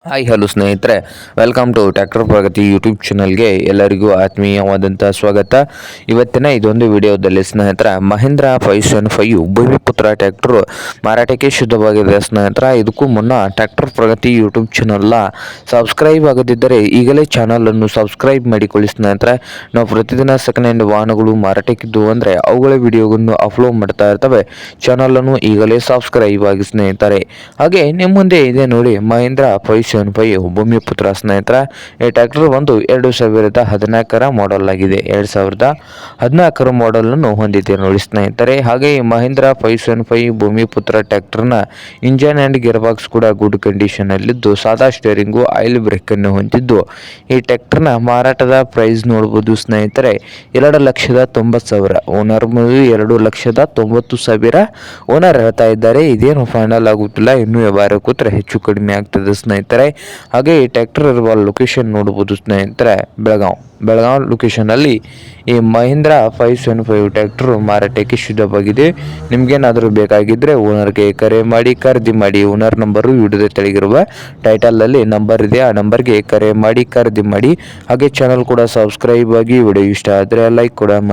Hi hello ಸ್ನೇಹಿತರೆ, welcome to tractor Pragati YouTube ಚಾನಲ್ಗೆ ಎಲ್ಲರಿಗೂ ಆತ್ಮೀಯವಾದಂಥ ಸ್ವಾಗತ. ಇವತ್ತಿನ ಇದೊಂದು ವಿಡಿಯೋದಲ್ಲಿ ಸ್ನೇಹಿತರೆ, ಮಹೀಂದ್ರ 575 ಭೂಮಿಪುತ್ರ ಟ್ರ್ಯಾಕ್ಟರ್ ಮಾರಾಟಕ್ಕೆ ಶುದ್ಧವಾಗಿದೆ ಸ್ನೇಹಿತರೆ. ಇದಕ್ಕೂ ಮುನ್ನ ಟ್ರ್ಯಾಕ್ಟರ್ ಪ್ರಗತಿ ಯೂಟ್ಯೂಬ್ ಚಾನಲ್ನ ಸಬ್ಸ್ಕ್ರೈಬ್ ಆಗದಿದ್ದರೆ ಈಗಲೇ ಚಾನಲನ್ನು ಸಬ್ಸ್ಕ್ರೈಬ್ ಮಾಡಿಕೊಳ್ಳಿ ಸ್ನೇಹಿತರೆ. ನಾವು ಪ್ರತಿದಿನ ಸೆಕೆಂಡ್ ಹ್ಯಾಂಡ್ ವಾಹನಗಳು ಮಾರಾಟಕ್ಕಿದ್ದು ಅಂದರೆ ಅವುಗಳ ವಿಡಿಯೋಗಳನ್ನು ಅಪ್ಲೋಡ್ ಮಾಡ್ತಾ ಇರ್ತವೆ. ಚಾನಲನ್ನು ಈಗಲೇ ಸಬ್ಸ್ಕ್ರೈಬ್ ಆಗಿ ಸ್ನೇಹಿತರೆ. ಹಾಗೆ ನಿಮ್ಮ ಮುಂದೆ ಇದೆ ನೋಡಿ ಮಹೀಂದ್ರ 575 ಭೂಮಿಪುತ್ರ ಸ್ನೇಹಿತರೆ. ಈ ಟ್ರ್ಯಾಕ್ಟರ್ ಒಂದು 2014 ಮಾಡೆಲ್ ಆಗಿದೆ. 2014 ಮಾಡೆಲ್ ಅನ್ನು ಹೊಂದಿದೆ ನೋಡಿ ಸ್ನೇಹಿತರೆ. ಹಾಗೆ ಈ ಮಹೀಂದ್ರ 575 ಭೂಮಿಪುತ್ರ ಟ್ರ್ಯಾಕ್ಟರ್ನ ಇಂಜನ್ ಅಂಡ್ ಗೇರ್ ಬಾಕ್ಸ್ ಕೂಡ ಗುಡ್ ಕಂಡೀಷನ್ ಅಲ್ಲಿದ್ದು, ಸಾದಾ ಸ್ಟೇರಿಂಗು, ಆಯಿಲ್ ಬ್ರೇಕ್ ಅನ್ನು ಹೊಂದಿದ್ದು, ಈ ಟ್ರ್ಯಾಕ್ಟರ್ನ ಮಾರಾಟದ ಪ್ರೈಸ್ ನೋಡಬಹುದು ಸ್ನೇಹಿತರೆ, 2,90,000. ಓನರ್ 2,90,000 ಓನರ್ ಹೇಳ್ತಾ ಇದ್ದಾರೆ. ಇದೇನು ಫೈನಲ್ ಆಗುತ್ತಿಲ್ಲ, ಇನ್ನೂ ವ್ಯವಹಾರ ಕೂತ್ರೆ ಹೆಚ್ಚು ಕಡಿಮೆ ಆಗ್ತದೆ ಸ್ನೇಹಿತರೆ. ಹಾಗೆ ಈ ಟ್ರ್ಯಾಕ್ಟರ್ ಇರುವ ಲೊಕೇಶನ್ ನೋಡಬಹುದು ಸ್ನೇಹಿತರೆ, ಬೆಳಗಾವ್ ಲೊಕೇಶನ್ ಅಲ್ಲಿ ಈ ಮಹೀಂದ್ರ 575 ಟ್ರ್ಯಾಕ್ಟರ್ ಮಾರಾಟಕ್ಕೆ ಶುದ್ಧವಾಗಿದೆ. ನಿಮ್ಗೇನಾದರೂ ಬೇಕಾಗಿದ್ದರೆ ಓನರ್ಗೆ ಕರೆ ಮಾಡಿ, ಖರೀದಿ ಮಾಡಿ. ಓನರ್ ನಂಬರು ವಿಡಿಯೋದ ತೆಳಗಿರುವ ಟೈಟಲ್ ಅಲ್ಲಿ ನಂಬರ್ ಇದೆ, ಆ ನಂಬರ್ಗೆ ಕರೆ ಮಾಡಿ ಖರೀದಿ ಮಾಡಿ. ಹಾಗೆ ಚಾನಲ್ ಕೂಡ ಸಬ್ಸ್ಕ್ರೈಬ್ ಆಗಿ. ವಿಡಿಯೋ ಇಷ್ಟ ಆದರೆ ಲೈಕ್ ಕೂಡ ಮಾಡಿ.